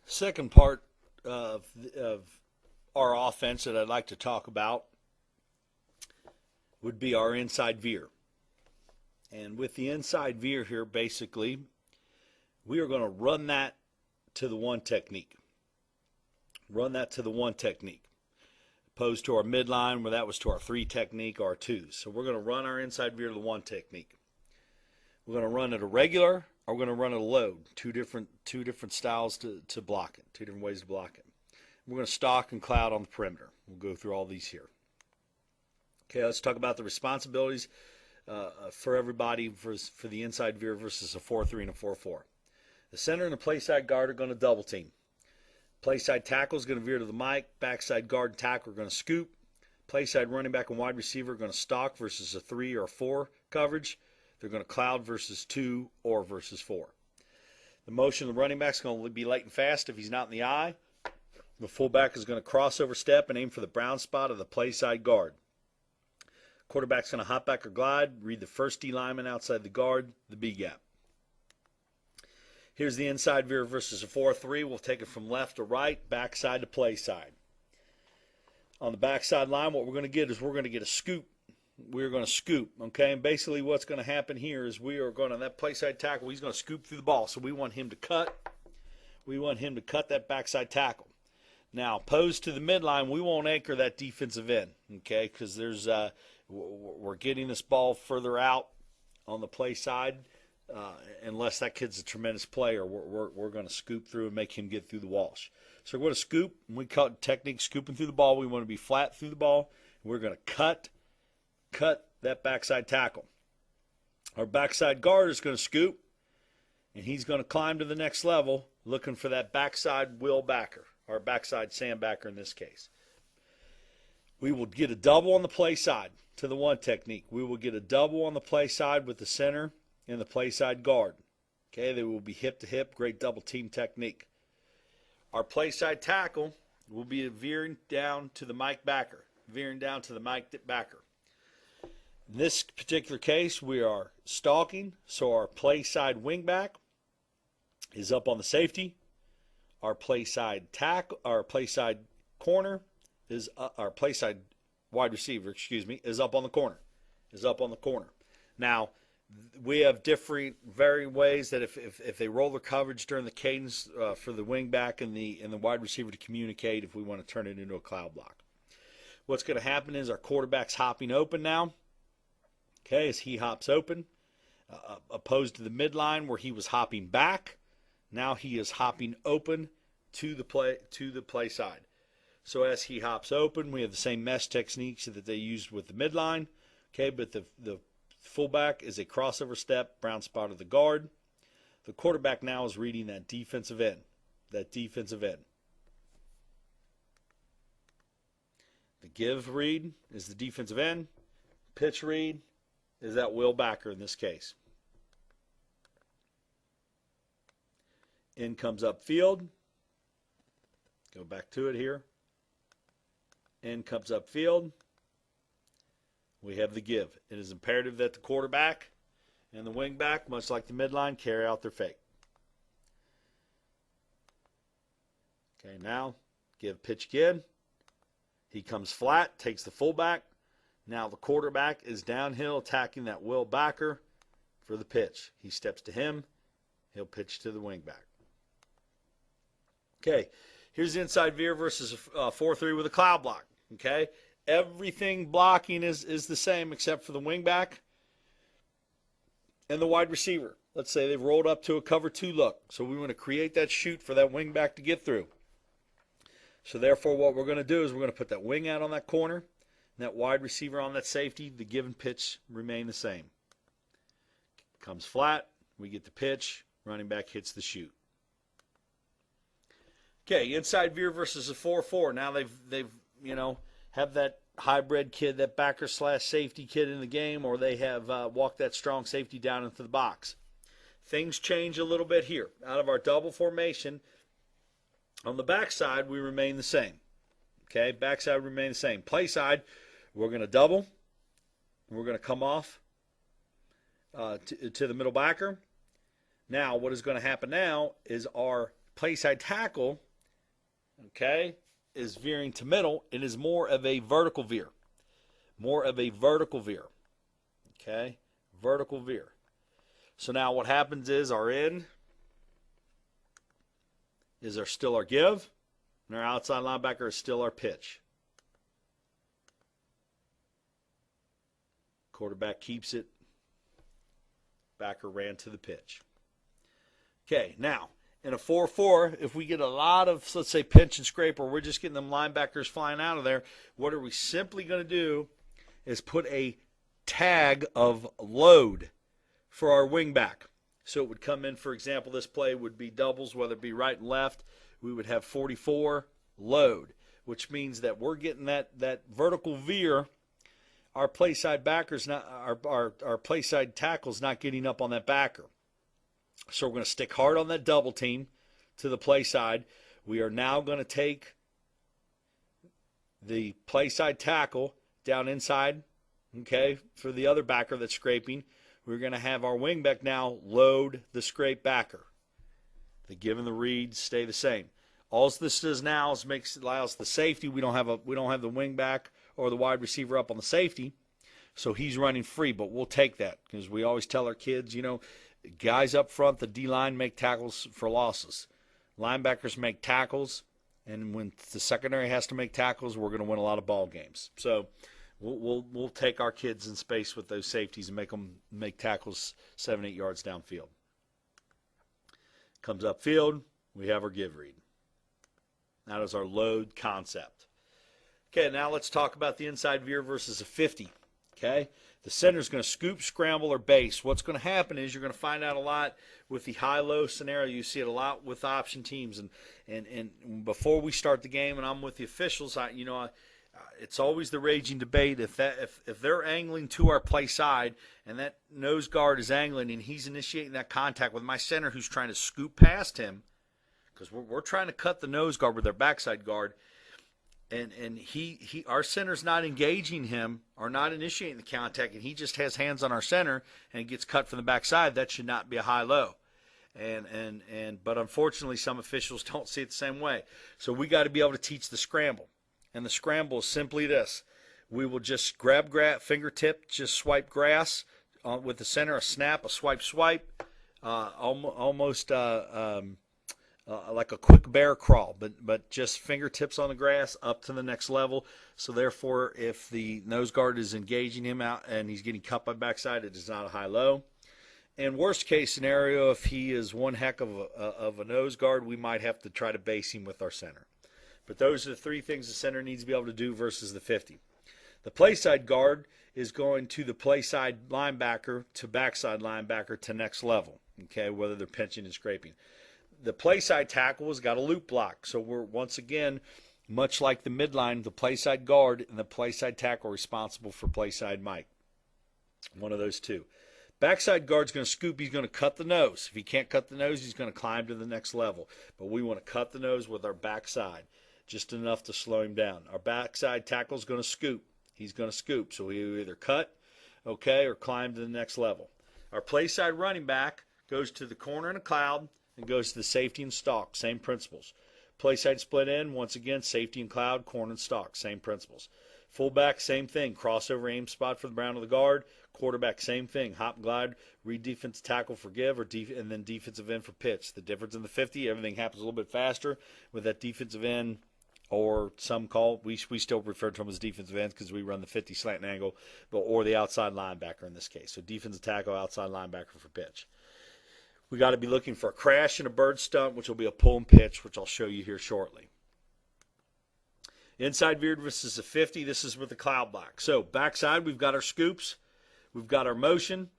Second part of our offense that I'd like to talk about would be our inside veer. And with the inside veer here, basically, we are going to run that to the one technique. Run that to the one technique. Opposed to our midline, where that was to our three technique, our twos. So we're going to run our inside veer to the one technique. We're going to run it a regular, or we're going to run it a load. Two different styles to block it. Two different ways to block it. We're going to stalk and cloud on the perimeter. We'll go through all these here. Okay, let's talk about the responsibilities for everybody for the inside veer versus a 4-3 and a 4-4. The center and the play side guard are going to double team. Play side tackle is going to veer to the mic. Backside guard and tackle are going to scoop. Play side running back and wide receiver are going to stalk versus a 3 or a 4 coverage. They're going to cloud versus 2 or versus 4. The motion of the running back is going to be late and fast if he's not in the eye. The fullback is going to crossover step and aim for the brown spot of the play side guard. Quarterback's going to hop back or glide, read the first D lineman outside the guard, the B gap. Here's the inside veer versus a 4-3. We'll take it from left to right, backside to play side. On the backside line, what we're going to get is we're going to get a scoop. We're going to scoop, okay? And basically what's going to happen here is we are going to, that play side tackle, he's going to scoop through the ball. So we want him to cut. We want him to cut that backside tackle. Now, opposed to the midline, we won't anchor that defensive end, okay? Because we're getting this ball further out on the play side. Unless that kid's a tremendous player, we're going to scoop through and make him get through the wash. So we're going to scoop. We call it technique scooping through the ball. We want to be flat through the ball. We're going to cut that backside tackle. Our backside guard is going to scoop, and he's going to climb to the next level looking for that backside will backer, or backside sandbacker in this case. We will get a double on the play side to the one technique. We will get a double on the play side with the center and the play side guard. Okay, they will be hip to hip, great double team technique. Our play side tackle will be veering down to the Mike backer, veering down to the Mike backer. In this particular case, we are stalking, so our play side wingback is up on the safety. Our play side tackle, our play side corner is our play side wide receiver, is up on the corner. Now, we have different varying ways that if they roll the coverage during the cadence for the wing back and the wide receiver to communicate if we want to turn it into a cloud block. What's going to happen is our quarterback's hopping open now. Okay, as he hops open, opposed to the midline where he was hopping back, now he is hopping open to the play side. So as he hops open, we have the same mesh techniques that they used with the midline. Okay, but the fullback is a crossover step, brown spot of the guard. The quarterback now is reading that defensive end. The give read is the defensive end. Pitch read is that will backer in this case. In comes upfield. Go back to it here. In comes upfield. We have the give. It is imperative that the quarterback and the wingback, much like the midline, carry out their fake. Okay, now give pitch again. He comes flat, takes the fullback. Now the quarterback is downhill attacking that will backer for the pitch. He steps to him. He'll pitch to the wingback. Okay, here's the inside veer versus a 4-3 with a cloud block. Okay, everything blocking is the same except for the wingback and the wide receiver. Let's say they've rolled up to a cover 2 look. So we want to create that chute for that wingback to get through. So therefore what we're going to do is we're going to put that wing out on that corner and that wide receiver on that safety. The give and pitch remain the same. Comes flat, we get the pitch, running back hits the chute. Okay, inside veer versus a 4-4. Now they've have that hybrid kid, that backer / safety kid in the game, or they have walked that strong safety down into the box. Things change a little bit here. Out of our double formation, on the backside, we remain the same. Okay, backside remain the same. Play side, we're going to double. We're going to come off to the middle backer. Now, what is going to happen now is our play side tackle, okay, is veering to middle. It is more of a vertical veer. More of a vertical veer. Okay? Vertical veer. So now what happens is our in is still our give, and our outside linebacker is still our pitch. Quarterback keeps it. Backer ran to the pitch. Okay, now, in a 4-4, if we get a lot of, let's say, pinch and scrape, or we're just getting them linebackers flying out of there, what are we simply going to do is put a tag of load for our wing back. So it would come in, for example, this play would be doubles, whether it be right and left. We would have 44 load, which means that we're getting that vertical veer. Our play side backers, not our play side tackle's not getting up on that backer. So we're going to stick hard on that double team to the play side. We are now going to take the play side tackle down inside, okay, for the other backer that's scraping. We're going to have our wing back now load the scrape backer. The give and the read stay the same. All this does now is allows the safety. We don't have the wing back or the wide receiver up on the safety, so he's running free. But we'll take that because we always tell our kids, you know, guys up front, the D-line make tackles for losses. Linebackers make tackles, and when the secondary has to make tackles, we're going to win a lot of ball games. So we'll take our kids in space with those safeties and make them make tackles 7-8 yards downfield. Comes upfield, we have our give read. That is our load concept. Okay, now let's talk about the inside veer versus a 50. Okay, the center is going to scoop, scramble, or base. What's going to happen is you're going to find out a lot with the high-low scenario. You see it a lot with option teams. And before we start the game, and I'm with the officials, it's always the raging debate. If they're angling to our play side and that nose guard is angling and he's initiating that contact with my center who's trying to scoop past him, because we're trying to cut the nose guard with our backside guard, and our center's not engaging him or not initiating the contact, and he just has hands on our center and he gets cut from the backside, that should not be a high-low. But unfortunately, some officials don't see it the same way. So we got to be able to teach the scramble. And the scramble is simply this. We will just grab fingertip, just swipe grass with the center, a snap, a swipe, almost like a quick bear crawl, but just fingertips on the grass up to the next level. So therefore, if the nose guard is engaging him out and he's getting cut by backside, it is not a high-low. And worst case scenario, if he is one heck of a nose guard, we might have to try to base him with our center. But those are the three things the center needs to be able to do versus the 50. The play side guard is going to the play side linebacker to backside linebacker to next level, okay, whether they're pinching and scraping. The play side tackle has got a loop block. So we're, once again, much like the midline, the play side guard and the play side tackle are responsible for play side Mike. One of those two. Backside guard's going to scoop. He's going to cut the nose. If he can't cut the nose, he's going to climb to the next level. But we want to cut the nose with our backside, just enough to slow him down. Our backside tackle's going to scoop. He's going to scoop. So he'll either cut, okay, or climb to the next level. Our play side running back goes to the corner in a cloud and goes to the safety and stalk. Same principles. Play side split end, once again, safety and cloud, corner and stalk. Same principles. Fullback, same thing. Crossover aim spot for the brown of the guard. Quarterback, same thing. Hop and glide, read defensive tackle for give, and then defensive end for pitch. The difference in the 50, everything happens a little bit faster with that defensive end, or some call, we still refer to them as defensive ends because we run the 50 slant angle, or the outside linebacker in this case. So defensive tackle, outside linebacker for pitch. We got to be looking for a crash and a bird stunt, which will be a pull and pitch, which I'll show you here shortly. Inside veered versus a 50, this is with the cloud block. So backside, we've got our scoops. We've got our motion.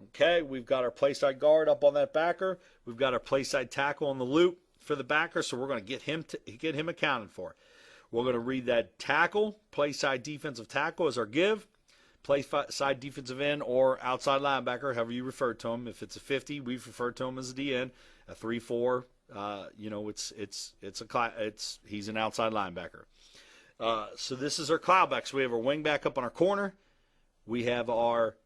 Okay, we've got our play side guard up on that backer. We've got our play side tackle on the loop for the backer, so we're going to get him accounted for. We're going to read that tackle, play side defensive tackle as our give. Play side defensive end or outside linebacker, however you refer to him. If it's a 50, we've referred to him as a DN. A 3-4, he's an outside linebacker. So this is our cloud back. So we have our wing back up on our corner. We have our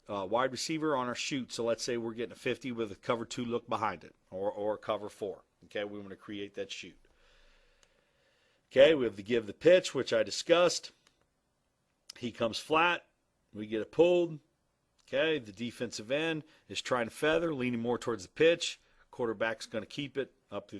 wide receiver on our shoot. So let's say we're getting a 50 with a cover 2 look behind it, or cover 4. Okay, we want to create that shoot. Okay, we have the give the pitch, which I discussed. He comes flat. We get it pulled. Okay, the defensive end is trying to feather, leaning more towards the pitch. Quarterback's going to keep it up through